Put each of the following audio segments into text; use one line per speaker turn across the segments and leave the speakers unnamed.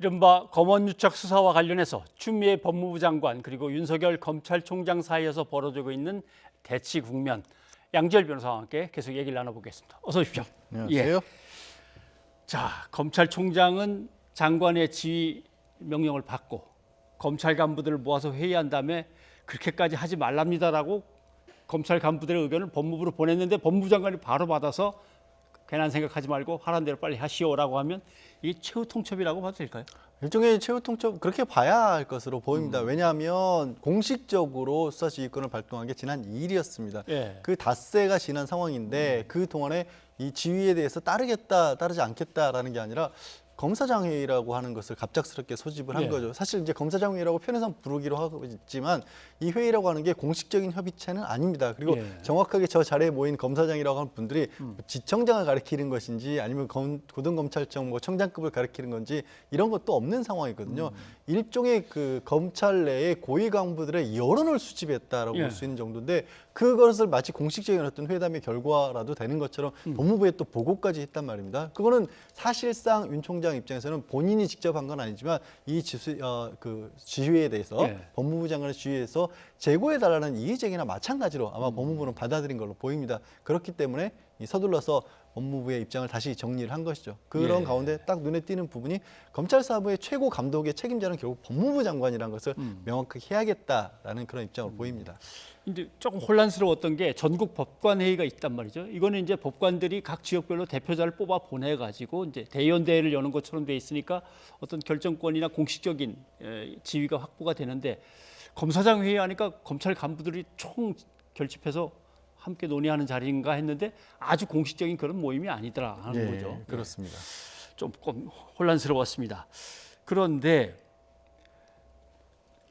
이른바 검언유착 수사와 관련해서 추미애 법무부 장관 그리고 윤석열 검찰총장 사이에서 벌어지고 있는 대치 국면, 양지열 변호사와 함께 계속 얘기를 나눠보겠습니다. 어서 오십시오.
안녕하세요.
자, 검찰총장은 장관의 지휘 명령을 받고 검찰 간부들을 모아서 회의한 다음에 그렇게까지 하지 말랍니다라고 검찰 간부들의 의견을 법무부로 보냈는데 법무부 장관이 바로 받아서 괜한 생각하지 말고 하라는 대로 빨리 하시오라고 하면 이게 최후 통첩이라고 봐도 될까요?
일종의 최후 통첩 그렇게 봐야 할 것으로 보입니다. 왜냐하면 공식적으로 수사지휘권을 발동한 게 지난 2일이었습니다.
예.
그 닷새가 지난 상황인데 그 동안에 이 지휘에 대해서 따르겠다, 따르지 않겠다라는 게 아니라 검사장회의라고 하는 것을 갑작스럽게 소집을 한
예.
거죠. 사실 이제 검사장회의라고 편해서 부르기로 하고 있지만 이 회의라고 하는 게 공식적인 협의체는 아닙니다. 그리고
예.
정확하게 저 자리에 모인 검사장이라고 하는 분들이 지청장을 가리키는 것인지 아니면 고등검찰청 뭐 청장급을 가리키는 건지 이런 것도 없는 상황이거든요. 일종의 그 검찰 내의 고위 간부들의 여론을 수집했다라고
예.
볼 수 있는 정도인데 그것을 마치 공식적인 어떤 회담의 결과라도 되는 것처럼 법무부에 또 보고까지 했단 말입니다. 그거는 사실상 윤 총장 입장에서는 본인이 직접 한 건 아니지만 이 지휘에 대해서
예.
법무부 장관의 지휘에서 제고해달라는 이의 제기나 마찬가지로 아마 법무부는 받아들인 걸로 보입니다. 그렇기 때문에 서둘러서 법무부의 입장을 다시 정리를 한 것이죠. 그런
예.
가운데 딱 눈에 띄는 부분이 검찰 사무의 최고 감독의 책임자는 결국 법무부 장관이라는 것을 명확하게 해야겠다라는 그런 입장을 보입니다.
이제 조금 혼란스러웠던 게 전국 법관 회의가 있단 말이죠. 이거는 이제 법관들이 각 지역별로 대표자를 뽑아 보내 가지고 이제 대의원대회를 여는 것처럼 돼 있으니까 어떤 결정권이나 공식적인 지위가 확보가 되는데 검사장 회의하니까 검찰 간부들이 총 결집해서 함께 논의하는 자리인가 했는데 아주 공식적인 그런 모임이 아니더라 하는
예,
거죠.
그렇습니다.
조금 혼란스러웠습니다. 그런데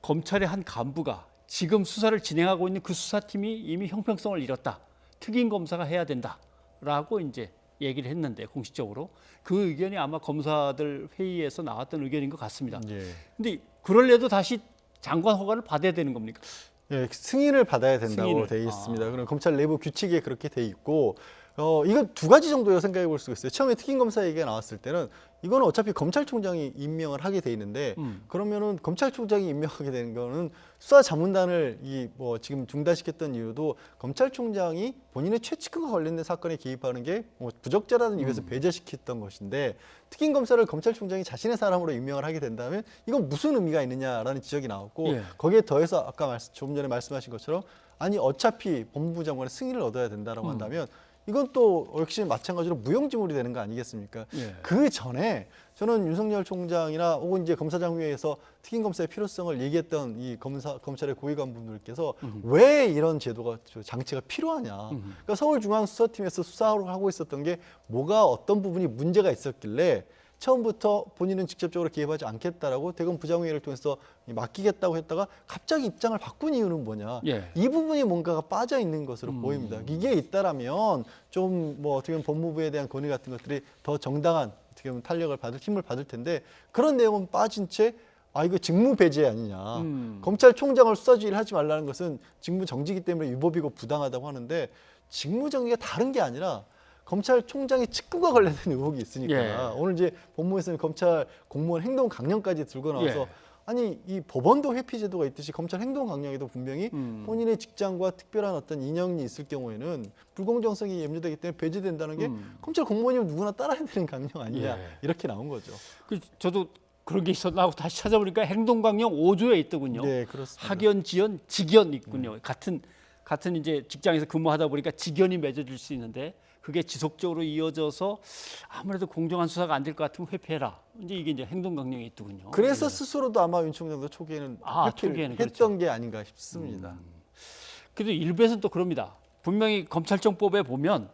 검찰의 한 간부가 지금 수사를 진행하고 있는 그 수사팀이 이미 형평성을 잃었다. 특임 검사가 해야 된다라고 이제 얘기를 했는데 공식적으로 그 의견이 아마 검사들 회의에서 나왔던 의견인 것 같습니다.
예.
근데 그럴래도 다시 장관 허가를 받아야 되는 겁니까?
예, 승인을 받아야 된다고
승인을.
돼 있습니다. 그럼 검찰 내부 규칙에 그렇게 돼 있고 이건 두 가지 정도로 생각해 볼 수가 있어요. 처음에 특임검사 얘기가 나왔을 때는 이거는 어차피 검찰총장이 임명을 하게 돼 있는데 그러면은 검찰총장이 임명하게 되는 거는 수사자문단을 지금 중단시켰던 이유도 검찰총장이 본인의 최측근과 관련된 사건에 개입하는 게 부적절하다는 이유에서 배제시켰던 것인데 특임검사를 검찰총장이 자신의 사람으로 임명을 하게 된다면 이건 무슨 의미가 있느냐라는 지적이 나왔고
예.
거기에 더해서 아까 조금 전에 말씀하신 것처럼 아니 어차피 법무부 장관의 승인을 얻어야 된다라고 한다면 이건 또 역시 마찬가지로 무용지물이 되는 거 아니겠습니까?
예.
그 전에 저는 윤석열 총장이나 혹은 이제 검사장회에서 특임검사의 필요성을 얘기했던 이 검찰의 고위 간부분들께서 왜 이런 제도가 장치가 필요하냐? 그러니까 서울중앙수사팀에서 수사를 하고 있었던 게 뭐가 어떤 부분이 문제가 있었길래 처음부터 본인은 직접적으로 개입하지 않겠다라고 대검 부장회의를 통해서 맡기겠다고 했다가 갑자기 입장을 바꾼 이유는 뭐냐?
예.
이 부분이 뭔가가 빠져 있는 것으로 보입니다. 이게 있다라면 좀 어떻게 보면 법무부에 대한 건의 같은 것들이 더 정당한 어떻게 보면 탄력을 받을 힘을 받을 텐데 그런 내용은 빠진 채 이거 직무 배제 아니냐. 검찰총장을 수사지휘를 하지 말라는 것은 직무 정지이기 때문에 위법이고 부당하다고 하는데 직무 정지가 다른 게 아니라 검찰총장의 직급과 관련된 의혹이 있으니까
예.
오늘 이제 법무부에서는 검찰 공무원 행동 강령까지 들고 나와서
예.
아니 이 법원도 회피 제도가 있듯이 검찰 행동 강령에도 분명히 본인의 직장과 특별한 어떤 인연이 있을 경우에는 불공정성이 염려되기 때문에 배제된다는 게 검찰 공무원이면 누구나 따라야 되는 강령 아니냐
예.
이렇게 나온 거죠.
저도 그런 게 있었나 하고 다시 찾아보니까 행동강령 5조에 있더군요.
네, 그렇습니다.
학연, 지연, 직연 있군요. 같은 이제 직장에서 근무하다 보니까 직연이 맺어질 수 있는데 그게 지속적으로 이어져서 아무래도 공정한 수사가 안 될 것 같으면 회피해라. 이게 이제 행동강령에 있더군요.
그래서
예.
스스로도 아마 윤 총장도 초기에는 회피를
초기에는
했던
그렇죠.
게 아닌가 싶습니다.
그래도 일부에서는 또 그럽니다. 분명히 검찰청법에 보면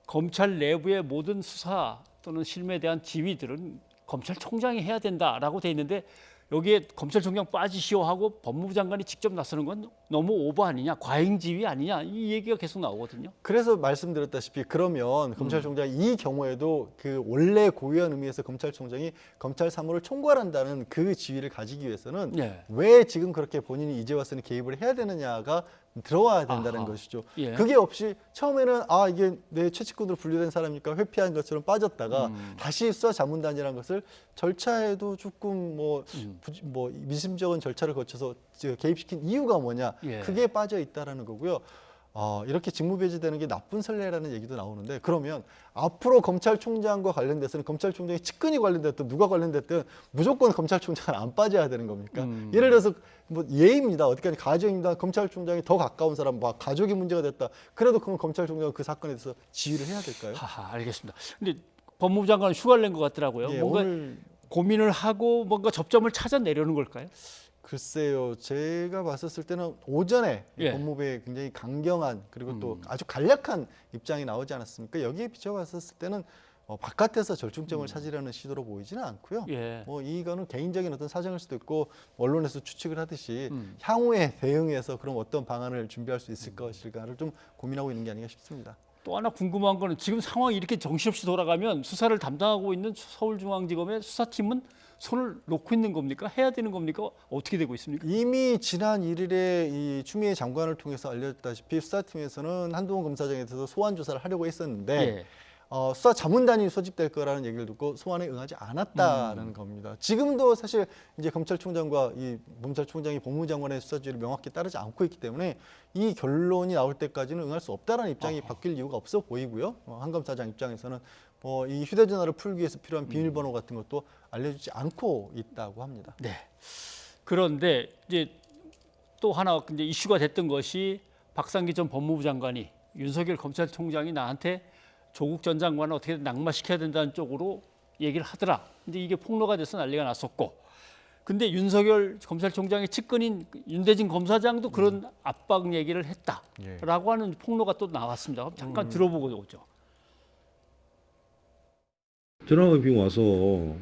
검찰 내부의 모든 수사 또는 실무에 대한 지휘들은 검찰총장이 해야 된다라고 돼 있는데 여기에 검찰총장 빠지시오 하고 법무부 장관이 직접 나서는 건 너무 오버 아니냐, 과잉지휘 아니냐 이 얘기가 계속 나오거든요.
그래서 말씀드렸다시피 그러면 검찰총장이 이 경우에도 그 원래 고유한 의미에서 검찰총장이 검찰 사무를 총괄한다는 그 지위를 가지기 위해서는
예.
왜 지금 그렇게 본인이 이제 와서는 개입을 해야 되느냐가 들어와야 된다는
아하.
것이죠.
예.
그게 없이 처음에는 이게 내 최측근으로 분류된 사람이니까 회피한 것처럼 빠졌다가 다시 수사자문단이라는 것을 절차에도 조금 뭐 미심쩍은 절차를 거쳐서 개입시킨 이유가 뭐냐,
예.
그게 빠져 있다라는 거고요. 이렇게 직무배제되는 게 나쁜 선례라는 얘기도 나오는데, 그러면 앞으로 검찰총장과 관련돼서는 검찰총장의 측근이 관련됐든 누가 관련됐든 무조건 검찰총장은 안 빠져야 되는 겁니까? 예를 들어서 뭐 예입니다. 어디까지 가정입니다. 검찰총장이 더 가까운 사람, 뭐 가족이 문제가 됐다. 그래도 그럼 검찰총장은 그 사건에 대해서 지휘를 해야 될까요?
하하, 알겠습니다. 근데 법무부 장관은 휴가를 낸 것 같더라고요.
예,
뭔가
오늘
고민을 하고 뭔가 접점을 찾아내려는 걸까요?
글쎄요, 제가 봤었을 때는 오전에
예.
법무부의 굉장히 강경한 그리고 또 아주 간략한 입장이 나오지 않았습니까? 여기에 비춰봤었을 때는 바깥에서 절충점을 찾으려는 시도로 보이지는 않고요.
예.
뭐 이거는 개인적인 어떤 사정일 수도 있고 언론에서 추측을 하듯이 향후에 대응해서 그럼 어떤 방안을 준비할 수 있을 것일까를 좀 고민하고 있는 게 아닌가 싶습니다.
또 하나 궁금한 거는 지금 상황이 이렇게 정신없이 돌아가면 수사를 담당하고 있는 서울중앙지검의 수사팀은 손을 놓고 있는 겁니까? 해야 되는 겁니까? 어떻게 되고 있습니까?
이미 지난 1일에 이 추미애 장관을 통해서 알려졌다시피 수사팀에서는 한동훈 검사장에 대해서 소환 조사를 하려고 했었는데
예.
수사 자문단이 소집될 거라는 얘기를 듣고 소환에 응하지 않았다는 겁니다. 지금도 사실 이제 검찰총장과 이 검찰총장이 법무장관의 수사지휘를 명확히 따르지 않고 있기 때문에 이 결론이 나올 때까지는 응할 수 없다라는 입장이 바뀔 이유가 없어 보이고요. 한 검사장 입장에서는 이 휴대전화를 풀기 위해서 필요한 비밀번호 같은 것도 알려주지 않고 있다고 합니다.
네. 그런데 이제 또 하나 이제 이슈가 됐던 것이 박상기 전 법무부 장관이 윤석열 검찰총장이 나한테 조국 전 장관을 어떻게든 낙마시켜야 된다는 쪽으로 얘기를 하더라. 근데 이게 폭로가 돼서 난리가 났었고, 근데 윤석열 검찰총장의 측근인 윤대진 검사장도 그런 압박 얘기를 했다라고 하는 폭로가 또 나왔습니다. 잠깐 들어보고 오죠.
전화가 빙 와서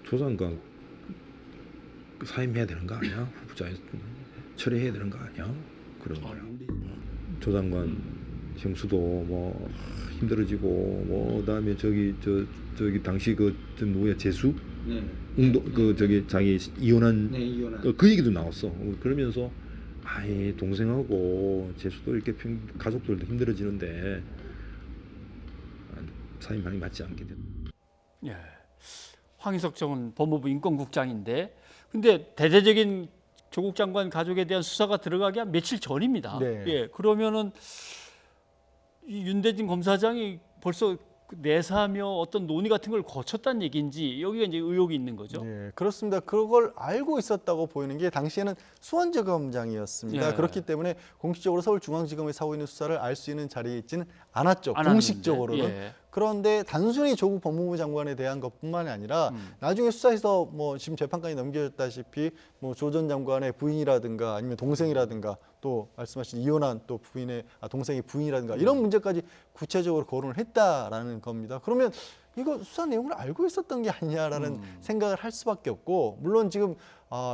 조장관 사임해야 되는 거 아니야? 후보자에 처리해야 되는 거 아니야? 그런 거야. 조장관 형수도 뭐 힘들어지고 뭐 그다음에 저기 당시 누구야 재수?
네.
자기 이혼한
네, 이혼한.
그 얘기도 나왔어. 그러면서 동생하고 재수도 이렇게 가족들도 힘들어지는데 사임하는 게 맞지 않게 됐다.
예. 황희석 전 법무부 인권국장인데, 근데 대대적인 조국 장관 가족에 대한 수사가 들어가기 한 며칠 전입니다.
네.
예. 그러면은 이 윤대진 검사장이 벌써 내사하며 어떤 논의 같은 걸 거쳤다는 얘기인지 여기가 이제 의혹이 있는 거죠.
네, 그렇습니다. 그걸 알고 있었다고 보이는 게 당시에는 수원지검장이었습니다.
예.
그렇기 때문에 공식적으로 서울중앙지검에서 하고 있는 수사를 알 수 있는 자리에 있지는 않았죠.
않았는데.
공식적으로는.
예.
그런데 단순히 조국 법무부 장관에 대한 것뿐만이 아니라 나중에 수사에서 뭐 지금 재판까지 넘겨졌다시피 뭐 조 전 장관의 부인이라든가 아니면 동생이라든가 또 말씀하신 이혼한 또 동생의 부인이라든가 이런 문제까지 구체적으로 거론을 했다라는 겁니다. 그러면 이거 수사 내용을 알고 있었던 게 아니냐라는 생각을 할 수밖에 없고, 물론 지금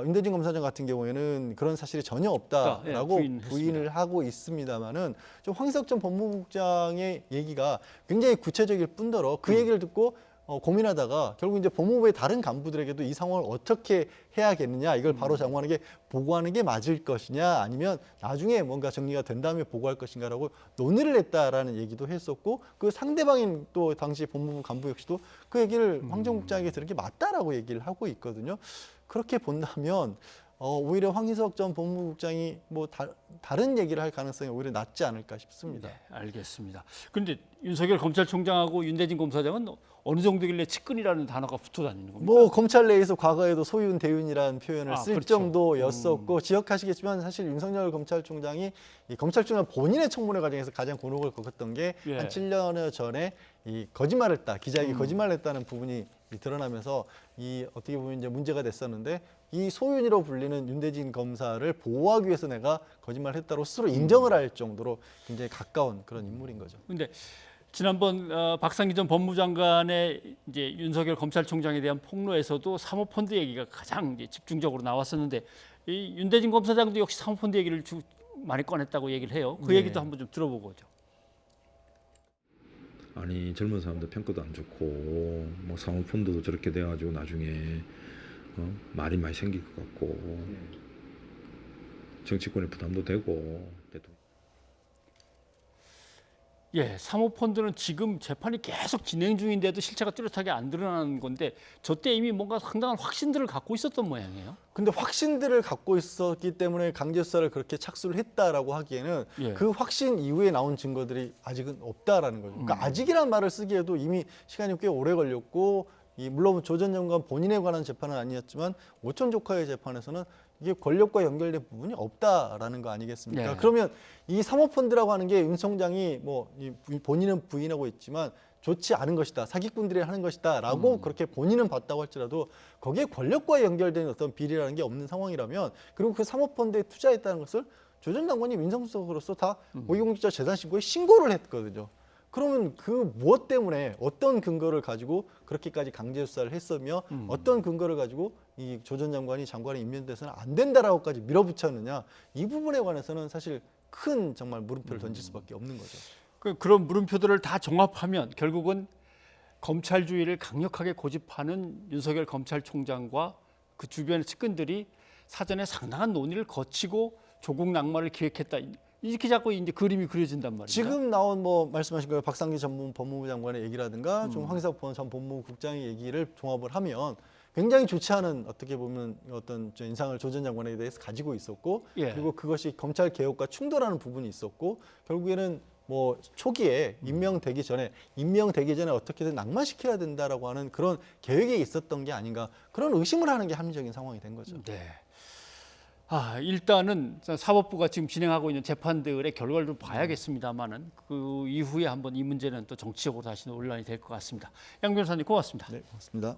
윤대진 검사장 같은 경우에는 그런 사실이 전혀 없다라고 부인을 하고 있습니다만은 좀 황희석 전 법무부장의 얘기가 굉장히 구체적일 뿐더러 그 얘기를 듣고 고민하다가 결국 이제 법무부의 다른 간부들에게도 이 상황을 어떻게 해야겠느냐, 이걸 바로 장관에게 보고하는 게 맞을 것이냐, 아니면 나중에 뭔가 정리가 된 다음에 보고할 것인가라고 논의를 했다라는 얘기도 했었고, 그 상대방인 또 당시 법무부 간부 역시도 그 얘기를 황 전 국장에게 들은 게 맞다라고 얘기를 하고 있거든요. 그렇게 본다면 오히려 황희석 전 법무부장이 뭐 다른 얘기를 할 가능성이 오히려 낮지 않을까 싶습니다.
네, 알겠습니다. 그런데 윤석열 검찰총장하고 윤대진 검사장은 어느 정도길래 측근이라는 단어가 붙어 다니는 겁니까?
뭐 검찰 내에서 과거에도 소윤 대윤이라는 표현을 쓸
그렇죠.
정도였었고, 기억하시겠지만 사실 윤석열 검찰총장이 이 검찰총장 본인의 청문회 과정에서 가장 곤혹을 겪었던 게 한
예.
7년여 전에 이 거짓말했다, 기자에게 거짓말했다는 부분이 드러나면서 이 어떻게 보면 이제 문제가 됐었는데, 이 소윤이로 불리는 윤대진 검사를 보호하기 위해서 내가 거짓말했다고 스스로 인정을 할 정도로 굉장히 가까운 그런 인물인 거죠.
근데 지난번 박상기 전 법무장관의 이제 윤석열 검찰총장에 대한 폭로에서도 사모펀드 얘기가 가장 이제 집중적으로 나왔었는데, 이 윤대진 검사장도 역시 사모펀드 얘기를 많이 꺼냈다고 얘기를 해요. 그
네.
얘기도 한번 좀 들어보고 오죠.
젊은 사람들 평가도 안 좋고 뭐 사모펀드도 저렇게 돼가지고 나중에 말이 많이 생길 것 같고 정치권에 부담도 되고 대통령.
예, 사모펀드는 지금 재판이 계속 진행 중인데도 실체가 뚜렷하게 안 드러나는 건데 저 때 이미 뭔가 상당한 확신들을 갖고 있었던 모양이에요.
근데 확신들을 갖고 있었기 때문에 강제 수사를 그렇게 착수를 했다라고 하기에는
예.
그 확신 이후에 나온 증거들이 아직은 없다라는 거죠. 그러니까 아직이란 말을 쓰기에도 이미 시간이 꽤 오래 걸렸고 물론 조 전 장관 본인에 관한 재판은 아니었지만 오촌 조카의 재판에서는 이게 권력과 연결된 부분이 없다라는 거 아니겠습니까?
네.
그러면 이 사모펀드라고 하는 게 윤 총장이 본인은 부인하고 있지만 좋지 않은 것이다, 사기꾼들이 하는 것이다라고 그렇게 본인은 봤다고 할지라도 거기에 권력과 연결된 어떤 비리라는 게 없는 상황이라면 그리고 그 사모펀드에 투자했다는 것을 조 전 장관이 민정수석으로서 다 고위공직자 재산 신고에 신고를 했거든요. 그러면 그 무엇 때문에 어떤 근거를 가지고 그렇게까지 강제 수사를 했으며 어떤 근거를 가지고 이 조 전 장관이 장관에 임명돼서는 안 된다라고까지 밀어붙였느냐 이 부분에 관해서는 사실 큰 정말 물음표를 던질 수밖에 없는 거죠.
그런 물음표들을 다 종합하면 결국은 검찰주의를 강력하게 고집하는 윤석열 검찰총장과 그 주변의 측근들이 사전에 상당한 논의를 거치고 조국 낙마를 기획했다. 이렇게 자꾸 이제 그림이 그려진단 말이죠.
지금 나온 말씀하신 거 박상기 전 법무부 장관의 얘기라든가 좀 황희석 전 법무부국장의 얘기를 종합을 하면 굉장히 좋지 않은 어떻게 보면 어떤 인상을 조 전 장관에 대해서 가지고 있었고
예.
그리고 그것이 검찰 개혁과 충돌하는 부분이 있었고 결국에는 초기에 임명되기 전에 어떻게든 낙마시켜야 된다라고 하는 그런 계획이 있었던 게 아닌가 그런 의심을 하는 게 합리적인 상황이 된 거죠.
네. 일단은 사법부가 지금 진행하고 있는 재판들의 결과를 좀 봐야겠습니다만은 그 이후에 한번 이 문제는 또 정치적으로 다시 논란이 될 것 같습니다. 양 변호사님 고맙습니다.
네, 고맙습니다.